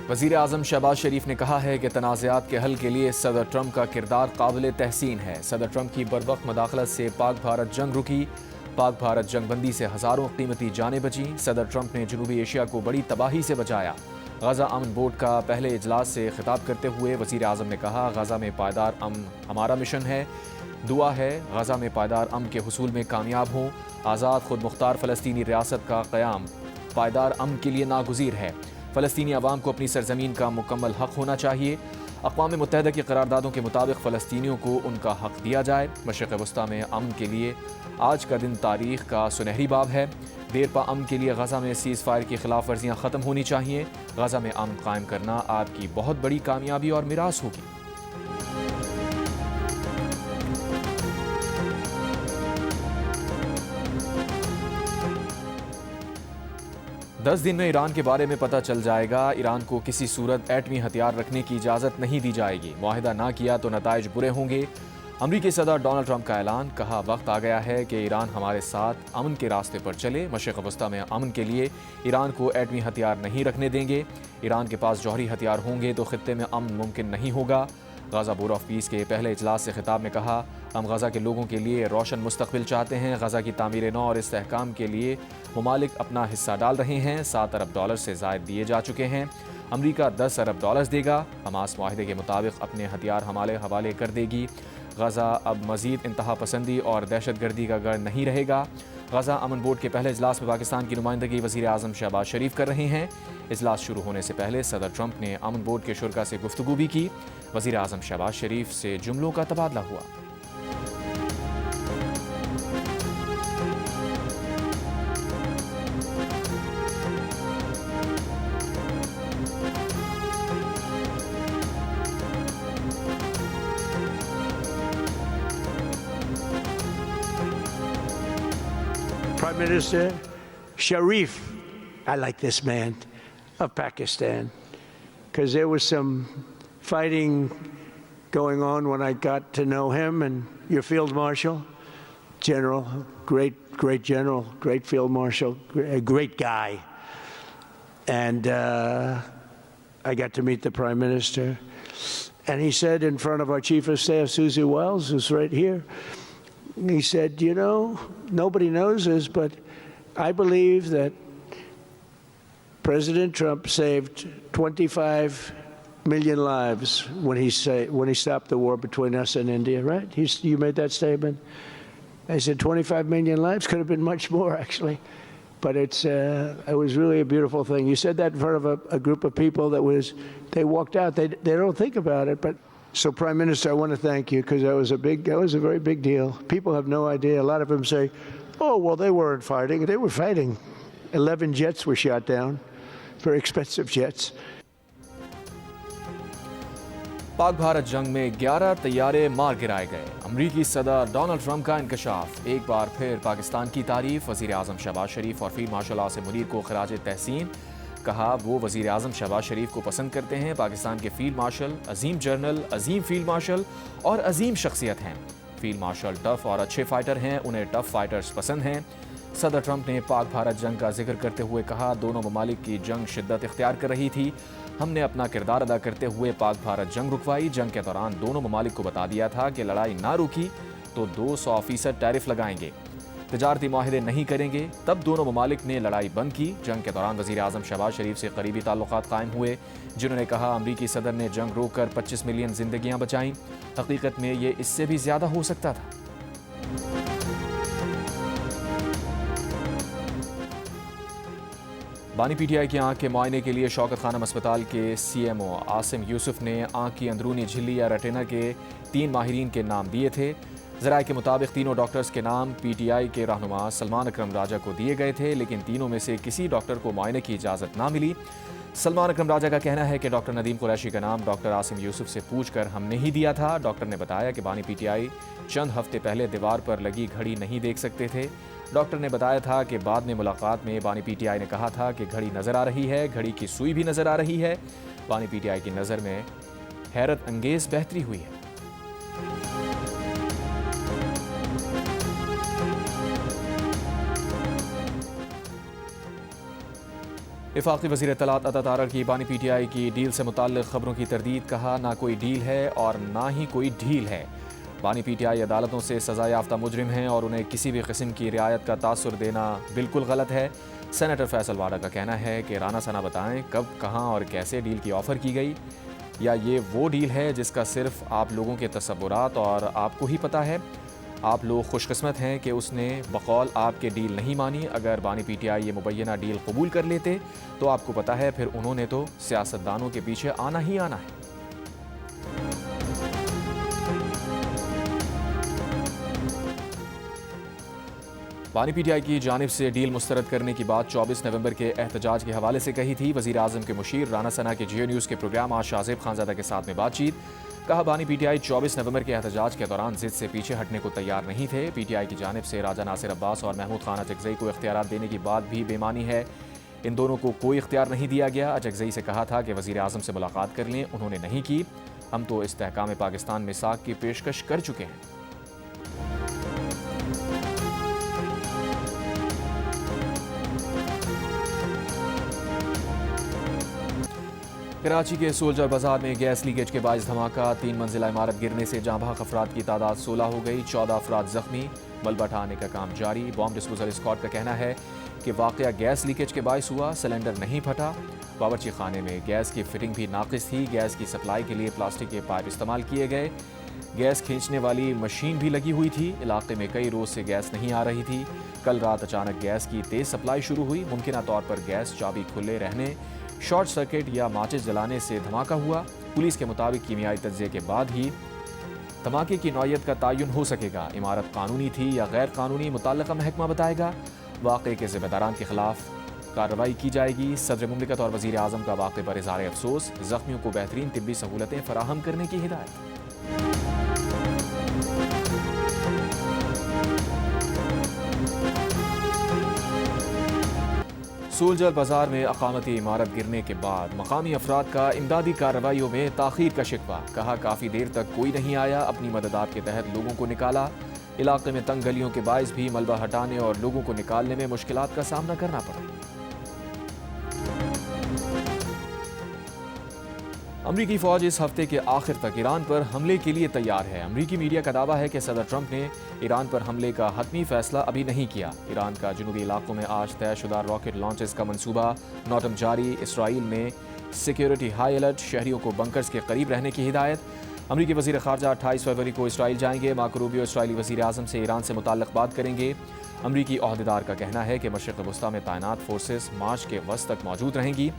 वज़ीर आज़म शहबाज शरीफ ने कहा है कि तनाज़ात के हल के लिए सदर ट्रंप का किरदार काबिल तहसीन है। सदर ट्रंप की बरवक्त मदाखलत से पाक भारत जंग रुकी। पाक भारत जंगबंदी से हज़ारों कीमती जानें बची। सदर ट्रंप ने जनूबी एशिया को बड़ी तबाही से बचाया। गज़ा अमन बोर्ड का पहले इजलास से खिताब करते हुए वज़ीर आज़म ने कहा, गज़ा में पायदार अमन हमारा मिशन है। दुआ है गज़ा में पायदार अमन के हुसूल में कामयाब हों। आज़ाद खुद मुख्तार फ़लस्तीनी रियासत का क़याम पायदार अमन के लिए नागुज़ीर है। फ़लस्तीनी अवाम को अपनी सरजमीन का मुकम्मल हक़ होना चाहिए। अक़वाम मुत्तहिदा की करारदादों के मुताबिक फ़लस्तीनियों को उनका हक़ दिया जाए। मशरिक़ वस्ता में अमन के लिए आज का दिन तारीख़ का सुनहरी बाब है। देरपा अमन के लिए गज़ा में सीज़ फायर की खिलाफ वर्जियाँ ख़त्म होनी चाहिए। गज़ा में अमन कायम करना आपकी बहुत बड़ी कामयाबी और मिरास होगी। 10 दिन में ईरान के बारे में पता चल जाएगा। ईरान को किसी सूरत एटमी हथियार रखने की इजाज़त नहीं दी जाएगी। मुआहिदा ना किया तो नताइज बुरे होंगे। अमरीकी सदर डोनाल्ड ट्रंप का ऐलान। कहा, वक्त आ गया है कि ईरान हमारे साथ अमन के रास्ते पर चले। मशरिक़ वस्ता में अमन के लिए ईरान को एटमी हथियार नहीं रखने देंगे। ईरान के पास जौहरी हथियार होंगे तो खित्ते में अमन मुमकिन नहीं होगा। गज़ा बोर्ड ऑफ पीस के पहले इजलास से खिताब में कहा, हम गज़ा के लोगों के लिए रोशन मुस्तक़बिल चाहते हैं। गज़ा की तामीर नौ और इस्तेहकाम के लिए ममालिक अपना हिस्सा डाल रहे हैं। $7 अरब से ज़ायद दिए जा चुके हैं। अमरीका $10 अरब देगा। हमास मुआहिदे के मुताबिक अपने हथियार हवाले कर देगी। गज़ा अब मज़ीद इंतहा पसंदी और दहशतगर्दी का गढ़ नहीं रहेगा। गज़ा अमन बोर्ड के पहले इजलास में पाकिस्तान की नुमाइंदगी वज़ीर आज़म शहबाज शरीफ कर रहे हैं। इजलास शुरू होने से पहले सदर ट्रंप ने अमन बोर्ड के शुरा से गुफ्तगू भी की। वज़ीर आज़म शहबाज शरीफ से जुमलों का तबादला हुआ। Prime Minister Sharif, I like this man, of Pakistan, because there was some fighting going on when I got to know him, and your Field Marshal, General, great General, great Field Marshal, a great guy. And I got to meet the Prime Minister, and he said in front of our Chief of Staff, Susie Wells, who's right here, he said, you know, nobody knows this, but I believe that President Trump saved 25 million lives when he stopped the war between us and India, right? You made that statement. I said 25 million lives, could have been much more, actually. But it was really a beautiful thing. You said that in front of a group of people they walked out. They don't think about it, but so, Prime Minister, I want to thank you, because that was a very big deal. People have no idea. A lot of them say, oh, well, they weren't fighting. They were fighting. 11 jets were shot down, very expensive jets. Pak Bharat जंग में 11 तैयारे मार गिराए गए। अमरीकी सदर Donald Trump का इंकशाफ। एक बार फिर पाकिस्तान की तारीफ। वज़ीर आज़म शहबाज शरीफ और फील्ड मार्शल आसिम मुनीर को खराज तहसीन। कहा, वो वज़ीर आज़म शहबाज शरीफ को पसंद करते हैं। पाकिस्तान के फील्ड मार्शल अजीम जनरल, अजीम फील्ड मार्शल और अजीम शख्सियत हैं। फील्ड मार्शल टफ और अच्छे फाइटर हैं। उन्हें टफ फाइटर्स पसंद हैं। सदर ट्रंप ने पाक भारत जंग का जिक्र करते हुए कहा, दोनों ममालिक की जंग शिद्दत इख्तियार कर रही थी। हमने अपना किरदार अदा करते हुए पाक भारत जंग रुकवाई। जंग के दौरान दोनों ममालिक को बता दिया था कि लड़ाई ना रुकी तो 200% टैरिफ लगाएंगे, तिजारती माहिदे नहीं करेंगे। तब दोनों ममालिक ने लड़ाई बंद की। जंग के दौरान वज़ीर आज़म शहबाज शरीफ से करीबी ताल्लुकात कायम हुए, जिन्होंने कहा, अमरीकी सदर ने जंग रोककर 25 मिलियन जिंदगियां बचाईं। हकीकत में ये इससे भी ज़्यादा हो सकता था। बानी पीटीआई की आंख के मुआयने के लिए शौकत खानम अस्पताल के CMO आसिम यूसुफ ने आंख की अंदरूनी झिल्ली या रेटिना के 3 माहिरीन के नाम दिए थे। ज़राए के मुताबिक तीनों डॉक्टर्स के नाम PTI के रहनुमा सलमान अकरम राजा को दिए गए थे, लेकिन तीनों में से किसी डॉक्टर को मुआयने की इजाज़त ना मिली। सलमान अकरम राजा का कहना है कि डॉक्टर नदीम कुरैशी का नाम डॉक्टर आसिम यूसुफ से पूछकर हमने ही दिया था। डॉक्टर ने बताया कि बानी PTI चंद हफ्ते पहले दीवार पर लगी घड़ी नहीं देख सकते थे। डॉक्टर ने बताया था कि बाद में मुलाकात में बानी PTI ने कहा था कि घड़ी नज़र आ रही है, घड़ी की सुई भी नज़र आ रही है। बानी PTI की नज़र में हैरत अंगेज़ बेहतरी हुई है। वफाकी वज़ीर इत्तलात अता तारड़ की बानी PTI की डील से मुताल्लिक़ खबरों की तरदीद। कहा ना कोई डील है और ना ही कोई ढील है। बानी PTI अदालतों से सज़ा याफ्ता मुजरिम हैं और उन्हें किसी भी किस्म की रियायत का तासुर देना बिल्कुल गलत है। सेनेटर फैसल वाडा का कहना है कि राना सना बताएं कब, कहां और कैसे डील की ऑफ़र की गई, या ये वो डील है जिसका सिर्फ आप लोगों के तसव्वुरात और आपको ही पता है। आप लोग खुशकिस्मत हैं कि उसने बकौल आपके डील नहीं मानी। अगर बानी PTI ये मुबैना डील कबूल कर लेते तो आपको पता है फिर उन्होंने तो सियासतदानों के पीछे आना ही आना है। बानी PTI की जानिब से डील मुस्तरद करने की बात 24 नवंबर के एहतजाज के हवाले से कही थी। वज़ीर आज़म के मुशीर राना सना के जियो न्यूज़ के प्रोग्राम आज शाहज़ेब खानज़ादा के साथ में बातचीत। कहा बानी PTI 24 नवंबर के एहतजाज के दौरान जिद से पीछे हटने को तैयार नहीं थे। PTI की जानिब से राजा नासिर अब्बास और महमूद खान अचकज़ई को इख्तियारात देने की बात भी बेमानी है। इन दोनों को कोई इख्तियार नहीं दिया गया। अचकज़ई से कहा था कि वज़ीर आज़म से मुलाकात कर लें, उन्होंने नहीं की। हम तो इस्तेहकाम पाकिस्तान मिसाक की पेशकश कर चुके हैं। कराची के सोल्जर बाजार में गैस लीकेज के बायस धमाका। 3 मंजिला इमारत गिरने से जहां भाग अफराद की तादाद 16 हो गई, 14 अफराद जख्मी। मलबा हटाने का काम जारी। बॉम्ब डिस्पोजल स्क्वाड का कहना है कि वाकया गैस लीकेज के बायस हुआ, सिलेंडर नहीं फटा। बावर्ची खाने में गैस की फिटिंग भी नाकिस थी। गैस की सप्लाई के लिए प्लास्टिक के पाइप इस्तेमाल किए गए। गैस खींचने वाली मशीन भी लगी हुई थी। इलाके में कई रोज से गैस नहीं आ रही थी। कल रात अचानक गैस की तेज सप्लाई शुरू हुई। मुमकिन तौर पर गैस चाबी खुले रहने, शॉर्ट सर्किट या माचिस जलाने से धमाका हुआ। पुलिस के मुताबिक कीमियाई तज्ज़िये के बाद ही धमाके की नौयत का तयन हो सकेगा। इमारत कानूनी थी या गैर कानूनी, मुतल्लिका महकमा बताएगा। वाक़े के ज़िम्मेदारान के खिलाफ कार्रवाई की जाएगी। सदर मुमलिकत और वज़ीर आज़म का वाक़े पर इज़हार अफसोस। ज़ख्मियों को बेहतरीन तिब्बी सहूलतें फराहम करने की हिदायत। सोल्जर बाजार में अकामती इमारत गिरने के बाद मकामी अफराद का इमदादी कार्रवाइयों में ताख़ीर का शिकवा। कहा काफ़ी देर तक कोई नहीं आया। अपनी मददात के तहत लोगों को निकाला। इलाके में तंग गलियों के बायस भी मलबा हटाने और लोगों को निकालने में मुश्किलात का सामना करना पड़ा। अमरीकी फ़ौज इस हफ्ते के आखिर तक ईरान पर हमले के लिए तैयार है। अमरीकी मीडिया का दावा है कि सदर ट्रंप ने ईरान पर हमले का हतमी फैसला अभी नहीं किया। ईरान का जनूबी इलाकों में आज तयशुदा रॉकेट लॉन्चेस का मंसूबा नौटम जारी। इसराइल में सिक्योरिटी हाई अलर्ट, शहरियों को बंकर्स के करीब रहने की हिदायत। अमरीकी वज़ीर ख़ारजा 28 फरवरी को इसराइल जाएंगे। मार्को रूबियो इसराइली वज़ीर आज़म से ईरान से मुताल्लिक़ बात करेंगे। अमरीकी ओहदेदार का कहना है कि मशरिक़ वस्ता में तैनात फोर्सेस मार्च के वस्त तक मौजूद रहेंगी।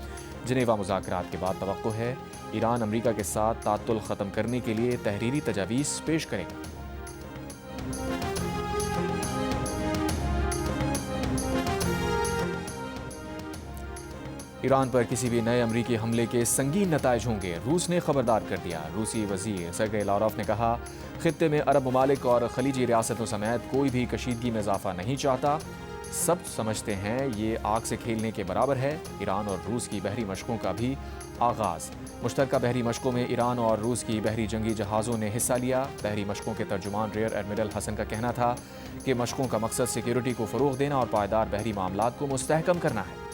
जिनेवा मुज़ाकरात के बाद तवक्को है ईरान अमरीका के साथ तातुल ख़त्म करने के लिए तहरीरी तजावीज़ पेश करेगा। ईरान पर किसी भी नए अमरीकी हमले के संगीन नताइज होंगे, रूस ने खबरदार कर दिया। रूसी वज़ीर सर्गेई लावरोव ने कहा खित्ते में अरब ममालिक और खलीजी रियासतों समेत कोई भी कशीदगी में इजाफा नहीं चाहता। सब समझते हैं ये आग से खेलने के बराबर है। ईरान और रूस की बहरी मशकों का भी आगाज़। मुश्तरका बहरी मशकों में ईरान और रूस की बहरी जंगी जहाज़ों ने हिस्सा लिया। बहरी मशकों के तर्जुमान रियर एडमिरल हसन का कहना था कि मशकों का मकसद सिक्योरिटी को फ़रोग़ देना और पायदार बहरी मामलात को मुस्तहकम करना है।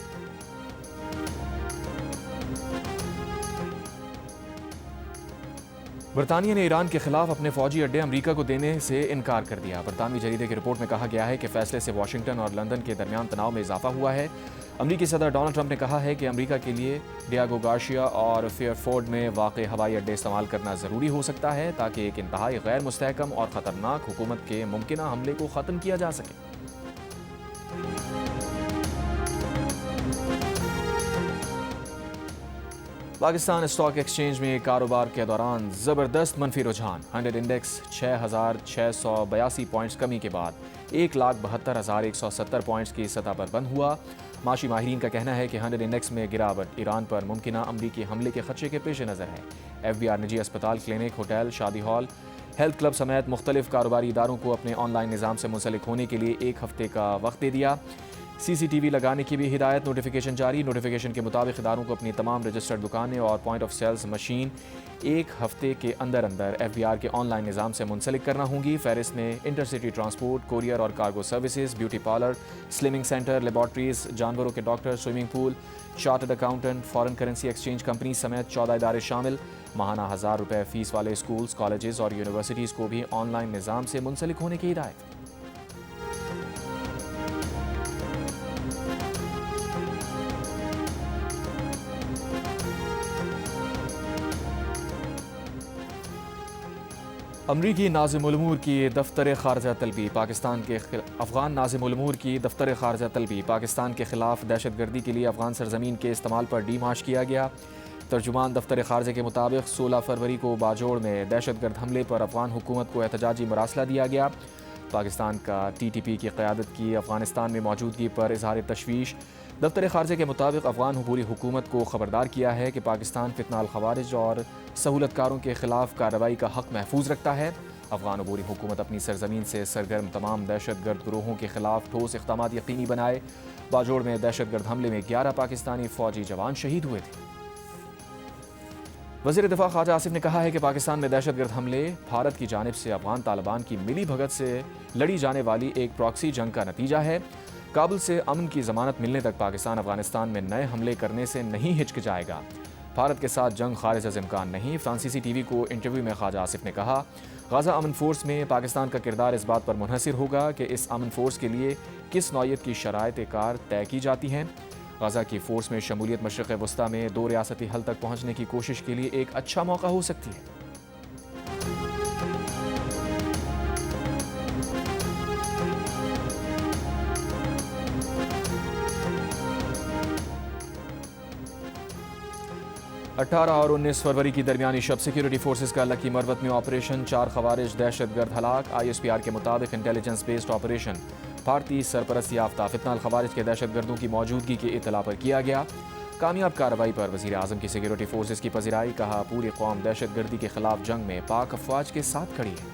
बरतानिया ने ईरान के खिलाफ अपने फौजी अड्डे अमरीका को देने से इनकार कर दिया। बरतानवी जरीदे की रिपोर्ट में कहा गया है कि फैसले से वाशिंगटन और लंदन के दरमियान तनाव में इजाफा हुआ है। अमरीकी सदर डोनाल्ड ट्रंप ने कहा है कि अमरीका के लिए डियागो गार्शिया और फेयरफोर्ड में वाक़ हवाई अड्डे इस्तेमाल करना ज़रूरी हो सकता है ताकि एक इंतहाई गैर मुस्तहकम और ख़तरनाक हुकूमत के मुमकिना हमले को ख़त्म किया जा सके। पाकिस्तान स्टॉक एक्सचेंज में कारोबार के दौरान ज़बरदस्त मनफी रुझान। 100 इंडेक्स 6,682 पॉइंट्स कमी के बाद 1,72,170 पॉइंट्स की सतह पर बंद हुआ। माशी माहिरीन का कहना है कि 100 इंडेक्स में गिरावट ईरान पर मुमकिना अमरीकी हमले के खदशे के पेश नज़र है। FBR निजी अस्पताल, क्लिनिक, होटल, शादी हॉल, हेल्थ क्लब समेत मुख्तलिफ कारोबारी इदारों को अपने ऑनलाइन निज़ाम से मुंसलिक होने के लिए 1 हफ्ते का वक्त दे दिया। CCTV लगाने की भी हिदायत, नोटिफिकेशन जारी। नोटिफिकेशन के मुताबिक इदारों को अपनी तमाम रजिस्टर्ड दुकानें और पॉइंट ऑफ सेल्स मशीन एक हफ्ते के अंदर अंदर FBR के ऑनलाइन निज़ाम से मुंसलिक करना होंगी। फहरिस्त में इंटरसिटी ट्रांसपोर्ट, कोरियर और cargo services, beauty parlour, slimming centre, laboratories, जानवरों के doctor, swimming pool, chartered accountant, foreign currency exchange company समेत 14 इदारे शामिल। माहाना 1000 रुपये फीस वाले स्कूल्स, कॉलेजेस और यूनिवर्सिटीज़ को भी ऑनलाइन निज़ाम से मुंसलिक होने की हिदायत। अमरीकी नाज़िमुल उमूर की दफ्तर ख़ारजा तलबी पाकिस्तान के अफ़गान नाज़िमुल उमूर की दफ्तर ख़ारजा तलबी पाकिस्तान के ख़िलाफ़ दहशतगर्दी के लिए अफ़गान सरजमीन के इस्तेमाल पर डीमार्च किया गया। तर्जुमान दफ्तर ख़ारजा के मुताबिक 16 फरवरी को बाजोड़ में दहशतगर्द हमले पर अफ़गान हुकूमत को एहतजाजी मरासला दिया गया। पाकिस्तान का TTP की क़यादत की अफ़गानिस्तान में मौजूदगी पर इज़हार तशवीश। दफ्तर ख़ारजा के मुताबिक अफ़गान अबूरी हुकूमत को ख़बरदार किया है कि पाकिस्तान फितनाल ख़वारिज और सहूलतकारों के ख़िलाफ़ कार्रवाई का हक़ महफूज रखता है। अफ़गान अबूरी हुकूमत अपनी सरजमीन से सरगर्म तमाम दहशतगर्द ग्रोहों के ख़िलाफ़ ठोस इक़दाम यकीनी बनाए। बाजोड़ में दहशतगर्द हमले में 11 पाकिस्तानी फ़ौजी जवान शहीद हुए थे। वज़ीर दिफ़ा ख्वाजा आसिफ ने कहा है कि पाकिस्तान में दहशतगर्द हमले भारत की जानिब से अफ़गान तालिबान की मिली भगत से लड़ी जाने वाली एक प्रॉक्सी जंग का नतीजा है। काबुल से अमन की ज़मानत मिलने तक पाकिस्तान अफ़गानिस्तान में नए हमले करने से नहीं हिचकिचाएगा। भारत के साथ जंग खारिज अज़ इम्कान नहीं। फ्रांसीसी TV को इंटरव्यू में ख्वाजा आसिफ ने कहा, गाज़ा अमन फ़ोर्स में पाकिस्तान का किरदार इस बात पर मुनहसिर होगा कि इस अमन फ़ोर्स के लिए किस नौइयत की शराइत कार तय की जाती हैं। गाज़ा की फ़ोर्स में शमूलियत मशरिक़ वस्ता में 2 रियासती हल तक पहुँचने की कोशिश के लिए एक अच्छा मौका हो सकती है। अठारह और 19 फरवरी की दरमियानी शब सिक्योरिटी फोर्सेज का लकी मरवत में ऑपरेशन, 4 खवारिज दहशतगर्द हलाक। ISPR के मुताबिक इंटेलिजेंस बेस्ड ऑपरेशन भारतीय सरपरस्ती याफ्ता फितनाल खवारिज के दहशतगर्दों की मौजूदगी की इत्तला पर किया गया। कामयाब कार्रवाई पर वज़ीर आज़म की सिक्योरिटी फोर्सेज की पज़िराई। कहा, पूरी कौम दहशतगर्दी के खिलाफ जंग में पाक अफवाज के साथ खड़ी है।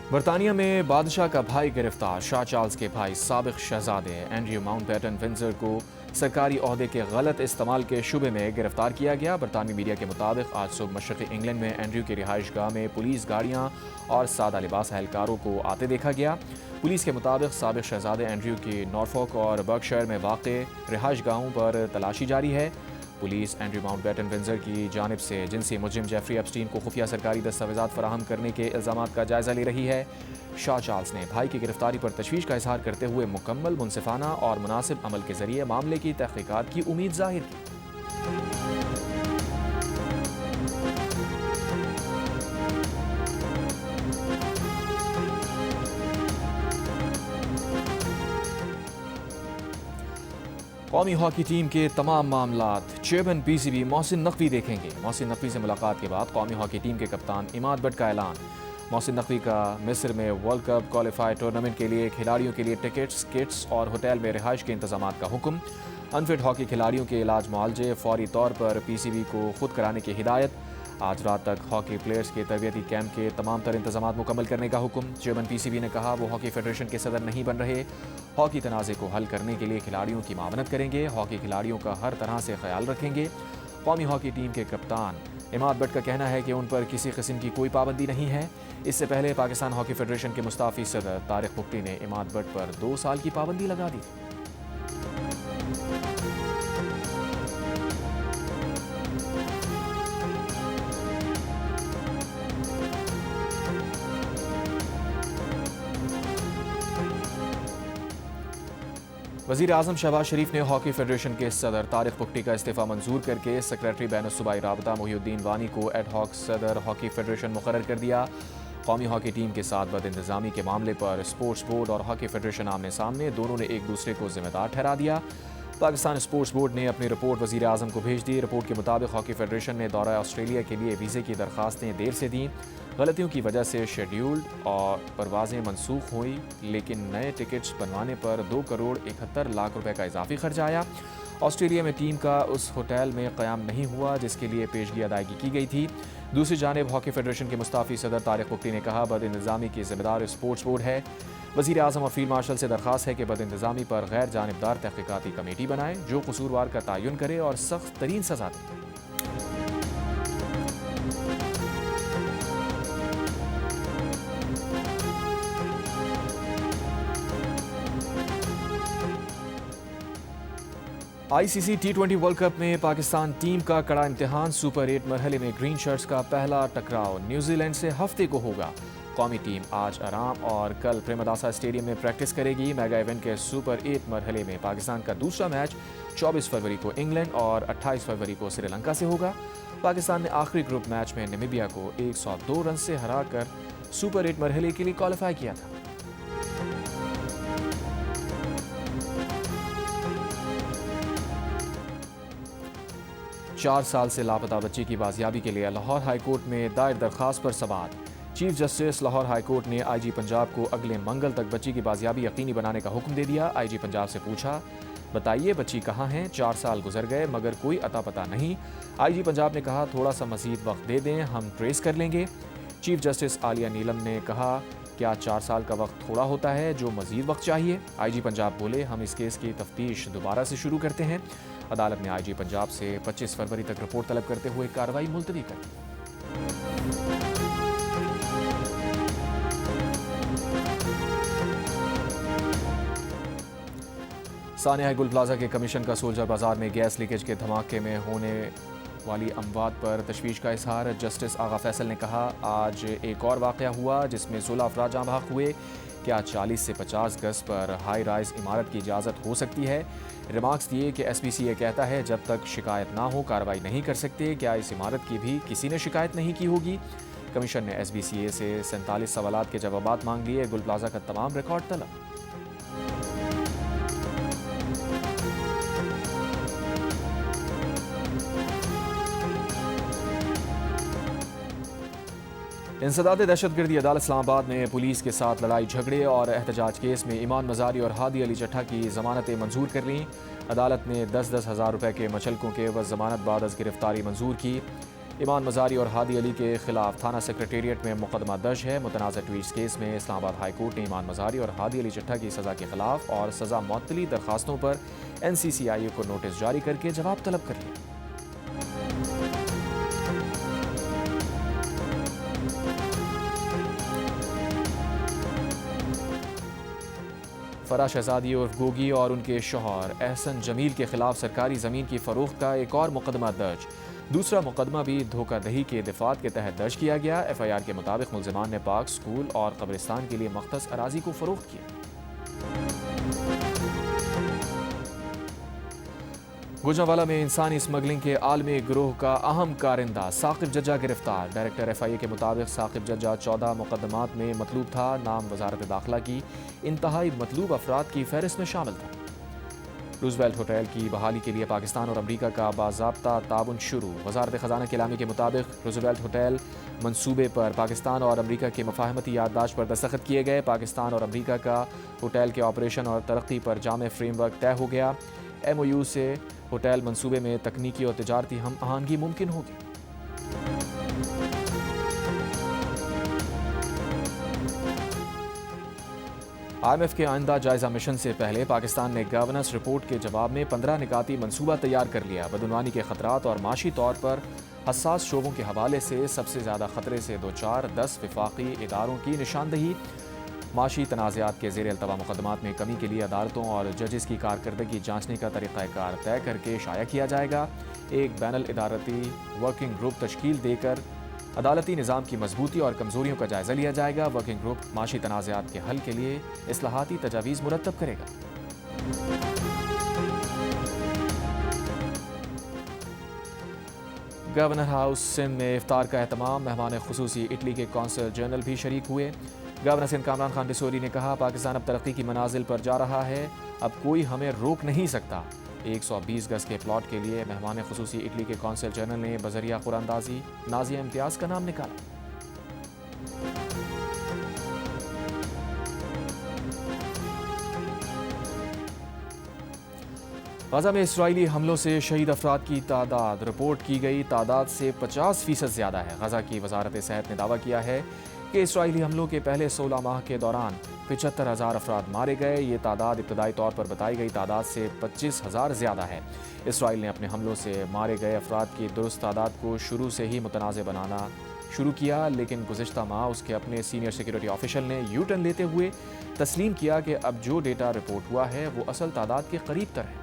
बरतानिया में बादशाह का भाई गिरफ्तार। शाह चार्ल्स के भाई साबिक शहजादे एंड्रयू माउंटबेटन विंडसर को सरकारी ओहदे के गलत इस्तेमाल के शुबे में गिरफ्तार किया गया। बरतानवी मीडिया के मुताबिक आज सुबह मशरक़ी इंग्लैंड में एंड्रयू की रिहाइश गाह में पुलिस गाड़ियाँ और सादा लिबास एहलकारों को आते देखा गया। पुलिस के मुताबिक साबिक शहजादे एंड्रयू की नॉर्फॉक और बर्कशायर में वाक़ रिहाइश गाहों पर तलाशी जारी है। पुलिस एंड्रयू माउंटबेटन विंडसर की जानिब से जिनसी मुजरिम जेफरी एप्स्टीन को खुफिया सरकारी दस्तावेज़ात फराहम करने के इल्ज़ामात का जायज़ा ले रही है। शाह चार्ल्स ने भाई की गिरफ्तारी पर तशवीश का इजहार करते हुए मुकम्मल मुनसिफाना और मुनासिब अमल के जरिए मामले की तहकीकात की उम्मीद जाहिर की। कौमी हॉकी टीम के तमाम मामलात चेयरमैन PCB मोहसिन नकवी देखेंगे। मोहसिन नकवी से मुलाकात के बाद कौमी हॉकी टीम के कप्तान इमाद बट का ऐलान। मोहसिन नकवी का मिस्र में वर्ल्ड कप क्वालिफाई टूर्नामेंट के लिए खिलाड़ियों के लिए टिकट्स, किट्स और होटल में रिहाइश के इंतजाम का हुक्म। अनफिट हॉकी खिलाड़ियों के इलाज मुआलजे फौरी तौर पर PCB को खुद कराने की हिदायत। आज रात तक हॉकी प्लेयर्स के तरबियती कैंप के तमाम तर इंतजाम मुकम्मल करने का हुक्म। चेयरमैन PCB ने कहा, वो हॉकी फेडरेशन के सदर नहीं बन रहे। हॉकी तनाज़े को हल करने के लिए खिलाड़ियों की मावनत करेंगे। हॉकी खिलाड़ियों का हर तरह से ख्याल रखेंगे। कौमी हॉकी टीम के कप्तान इमाद बट का कहना है कि उन पर किसी किस्म की कोई पाबंदी नहीं है। इससे पहले पाकिस्तान हॉकी फेडरेशन के मुस्ताफ़ी सदर तारिक मुफ्ती ने इमाद बट पर 2 साल की पाबंदी लगा दी। वज़ीर आज़म शहबाज शरीफ ने हॉकी फेडरेशन के सदर तारिक पुख्ती का इस्तीफ़ा मंजूर करके सेक्रेटरी बैनुल-सूबाई राबता मोहिउद्दीन वानी को एड हॉक सदर हॉकी फेडरेशन मुकर्रर कर दिया। कौमी हॉकी टीम के साथ बदइंतज़ामी के मामले पर स्पोर्ट्स बोर्ड और हॉकी फेडरेशन आमने सामने, दोनों ने एक दूसरे को जिम्मेदार ठहरा दिया। पाकिस्तान स्पोर्ट्स बोर्ड ने अपनी रिपोर्ट वज़ीर आज़म को भेज दी। रिपोर्ट के मुताबिक हॉकी फेडरेशन ने दौरा ऑस्ट्रेलिया के लिए वीज़े की दरख्वास्तें देर से दी। गलतियों की वजह से शेड्यूल्ड और परवाज़ें मनसूख हुई, लेकिन नए टिकट्स बनवाने पर 2 करोड़ 71 लाख रुपए का इजाफी खर्च आया। ऑस्ट्रेलिया में टीम का उस होटल में क़याम नहीं हुआ जिसके लिए पेशगी अदायगी की गई थी। दूसरी जानिब हॉकी फेडरेशन के मुस्ताफ़ी सदर तारिक पुख्ती ने कहा, बदइंतज़ामी की जिम्मेदार स्पोर्ट्स बोर्ड है। वज़ीर आज़म और फील्ड मार्शल से दरख्वास्त है कि बदइंतज़ामी पर गैर जानिबदार तहक़ीक़ाती कमेटी बनाए जो कसूरवार का तयन करे और सख्त तरीन सज़ा दे। आईसीसी T20 वर्ल्ड कप में पाकिस्तान टीम का कड़ा इम्तिहान। सुपर 8 मरहले में ग्रीन शर्ट्स का पहला टकराव न्यूजीलैंड से हफ्ते को होगा। कौमी टीम आज आराम और कल प्रेमदासा स्टेडियम में प्रैक्टिस करेगी। मेगा इवेंट के सुपर 8 मरहले में पाकिस्तान का दूसरा मैच 24 फरवरी को इंग्लैंड और 28 फरवरी को श्रीलंका से होगा। पाकिस्तान ने आखिरी ग्रुप मैच में नामीबिया को 102 रन से हराकर सुपर 8 मरहले के लिए क्वालिफाई किया था। चार साल से लापता बच्ची की बाजियाबी के लिए लाहौर हाईकोर्ट में दायर दरखास्त पर समाअत। चीफ जस्टिस लाहौर हाईकोर्ट ने आईजी पंजाब को अगले मंगल तक बच्ची की बाजियाबी यकीनी बनाने का हुक्म दे दिया। आईजी पंजाब से पूछा, बताइए बच्ची कहाँ है? 4 साल गुजर गए मगर कोई अता पता नहीं। आईजी पंजाब ने कहा, थोड़ा सा मजीद वक्त दे दें, हम ट्रेस कर लेंगे। चीफ जस्टिस आलिया नीलम ने कहा, क्या 4 साल का वक्त थोड़ा होता है जो मजीद वक्त चाहिए? आईजी पंजाब बोले, हम इस केस की तफ्तीश दोबारा से शुरू करते हैं। अदालत ने आईजी पंजाब से 25 फरवरी तक रिपोर्ट तलब करते हुए कार्रवाई मुलतवी कर दी। सानिया गुल प्लाजा के कमीशन का सोल्जर बाजार में गैस लीकेज के धमाके में होने वाली अमवात पर तशवीश का इजहार। जस्टिस आगा फैसल ने कहा, आज एक और वाक़या हुआ जिसमें 16 अफराद जाँ बहक हुए। क्या 40 से 50 गज पर हाई राइज इमारत की इजाज़त हो सकती है? रिमार्क्स दिए कि SPCA कहता है जब तक शिकायत ना हो कार्रवाई नहीं कर सकते। क्या इस इमारत की भी किसी ने शिकायत नहीं की होगी? कमीशन ने SBCA से 47 सवालात के जवाबात मांग लिए। गुल प्लाजा का तमाम रिकॉर्ड तलब। इंसदाद दहशतगर्दी अदालत इस्लामाबाद ने पुलिस के साथ लड़ाई झगड़े और एहतजाज केस में ईमान मजारी और हादी अली चट्ठा की जमानतें मंजूर कर लीं। अदालत ने 10-10 हज़ार रुपये के मचलकों के एवज जमानत बाद अज गिरफ्तारी मंजूर की। ईमान मजारी और हादी अली के खिलाफ थाना सेक्रेटेरिएट में मुकदमा दर्ज है। मुतनाज़ा ट्वीट्स केस में इस्लामाबाद हाई कोर्ट ने ईमान मजारी और हादी अली चट्ठा की सज़ा के खिलाफ और सज़ा मुअत्तली दरखास्तों पर NCCIA को नोटिस जारी करके जवाब तलब कर लिया। फराह शहजादी उर्फ गोगी और उनके शौहर एहसन जमील के खिलाफ सरकारी ज़मीन की फ़रोख्त का एक और मुकदमा दर्ज। दूसरा मुकदमा भी धोखाधड़ी के दफात के तहत दर्ज किया गया। FIR के मुताबिक मुल्ज़िमान ने पार्क, स्कूल और कब्रिस्तान के लिए मख्तस अराजी को फ़रोख्त किया। गुजरांवाला में इंसानी स्मगलिंग के आलमी गिरोह का अहम कारिंदा साकिब जज्जा गिरफ्तार। डायरेक्टर FIA के मुताबिक साकिब जज्जा 14 मुकदमात में मतलूब था। नाम वजारत दाखिला की इंतहाई मतलूब अफराद की फहरिस्त में शामिल था। रूजवेल्ट होटल की बहाली के लिए पाकिस्तान और अमरीका का बाज़ाब्ता ताउन शुरू। वजारत ख़जाना के इलामी के मुताबिक रूजवेल्ट होटल मनसूबे पर पाकिस्तान और अमरीका के मफाहमती याददाश्त पर दस्तखत किए गए। पाकिस्तान और अमरीका का होटल के ऑपरेशन और तरक्की पर जामे फ्रेमवर्क तय हो गया। MOU से होटल मनसूबे में तकनीकी और तिजारती हम आहंगी मुमकिन होगी। IMF के आइंदा जायजा मिशन से पहले पाकिस्तान ने गवर्नेंस रिपोर्ट के जवाब में 15 निकाती मंसूबा तैयार कर लिया। बदउनवानी के खतरात और माशी तौर पर हसास शोबों के हवाले से सबसे ज़्यादा खतरे से दो चार 10 वफाकी इदारों की निशानदही। माशी तनाज़ात के ज़ेर अल्तवा मुकदमात में कमी के लिए अदालतों और जजेस की कारकर्दगी जांचने का तरीक़ाकार तय करके शाया किया जाएगा। एक बैनुल इदारती वर्किंग ग्रुप तश्कील देकर अदालती निज़ाम की मजबूती और कमज़ोरियों का जायज़ा लिया जाएगा। वर्किंग ग्रुप माशी तनाज़ात के हल के लिए इस्लाहाती तजावीज़ मुरत्तब करेगा। गवर्नर हाउस सिंध में इफ्तार का एहतमाम। मेहमान खुसूसी इटली के कौंसल जनरल भी शरीक हुए। गवर्नर सिंध कामरान खान डिसोरी ने कहा, पाकिस्तान अब तरक्की की मनाजिल पर जा रहा है, अब कोई हमें रोक नहीं सकता। 120 गज के प्लॉट के लिए मेहमान खुसूसी इटली के कौंसल जनरल ने बजरिया कुरानदाजी नाजिया इम्तियाज़ का नाम निकाला। गजा में इसराइली हमलों से शहीद अफराद की तादाद रिपोर्ट की गई तादाद से 50% ज़्यादा है। गजा की वजारत सेहत ने दावा किया है कि इसराइली हमलों के पहले 16 माह के दौरान 75,000 अफराद मारे गए। ये तादाद इब्तदाई तौर पर बताई गई तादाद से 25,000 ज़्यादा है। इसराइल ने अपने हमलों से मारे गए अफराद की दुरुस्त तादाद को शुरू से ही मुतनाज़ बनाना शुरू किया, लेकिन गुज़िश्ता माह उसके अपने सीनियर सिक्योरिटी ऑफिशियल ने यू टर्न लेते हुए तस्लीम किया कि अब जो डेटा रिपोर्ट हुआ है वो असल तादाद के करीब तर है।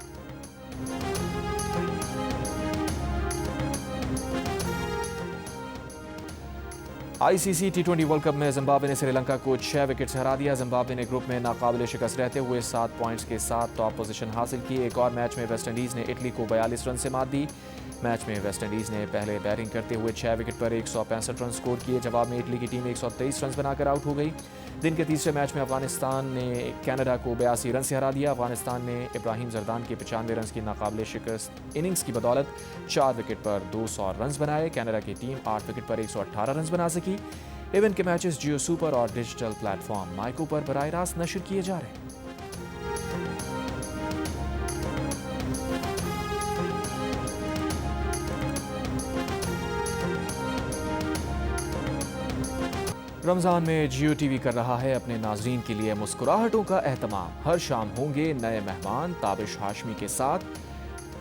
आईसीसी टी20 वर्ल्ड कप में जिम्बाब्वे ने श्रीलंका को 6 विकेट से हरा दिया। जिम्बाब्वे ने ग्रुप में नाकाबिले शिकस्त रहते हुए 7 पॉइंट्स के साथ टॉप पोजीशन हासिल की। एक और मैच में वेस्टइंडीज़ ने इटली को 42 रन से मात दी। मैच में वेस्टइंडीज़ ने पहले बैटिंग करते हुए 6 विकेट पर 165 रन स्कोर किए। जवाब में इटली की टीम 123 रन बनाकर आउट हो गई। दिन के तीसरे मैच में अफगानिस्तान ने कनाडा को 82 रन से हरा दिया। अफगानिस्तान ने इब्राहिम जरदान के 95 रन की नाकाबिले शिकस्त इनिंग्स की बदौलत 4 विकेट पर 200 रन बनाए। कनाडा की टीम 8 विकेट पर 118 रन बना सकी। इवेंट के मैचेस जियो सुपर और डिजिटल प्लेटफॉर्म माइको पर बराह रास्त नशर किए जा रहे हैं। रमज़ान में जियो टीवी कर रहा है अपने नाजरीन के लिए मुस्कुराहटों का एहतमाम। हर शाम होंगे नए मेहमान ताबिश हाशमी के साथ।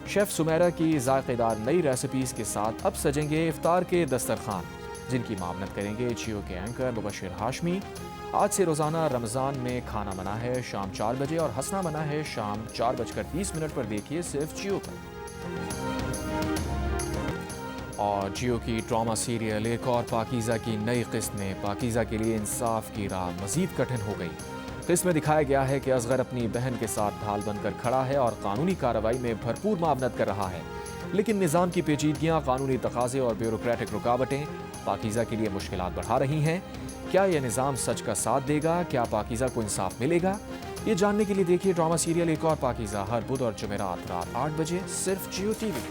शेफ़ सुमेरा की जायकेदार नई रेसिपीज़ के साथ अब सजेंगे इफ्तार के दस्तरखान, जिनकी मामनत करेंगे जियो के एंकर मुबशिर हाशमी। आज से रोज़ाना रमज़ान में खाना मना है शाम 4 बजे और हंसना मना है शाम 4:30 पर। देखिए सिर्फ जियो पर। और जियो की ड्रामा सीरियल एक और पाकीज़ा की नई किस्त में पाकीज़ा के लिए इंसाफ की राह मज़ीद कठिन हो गई। किस्त में दिखाया गया है कि असगर अपनी बहन के साथ ढाल बनकर खड़ा है और कानूनी कार्रवाई में भरपूर मावनत कर रहा है, लेकिन निज़ाम की पेचीदगियाँ, कानूनी तकाज़े और ब्यूरोक्रेटिक रुकावटें पाकीज़ा के लिए मुश्किलात बढ़ा रही हैं। क्या यह निज़ाम सच का साथ देगा? क्या पाकीज़ा को इंसाफ मिलेगा? ये जानने के लिए देखिए ड्रामा सीरियल एक और पाकीज़ा हर बुध और जुमेरात रात 8 बजे सिर्फ जियो टीवी।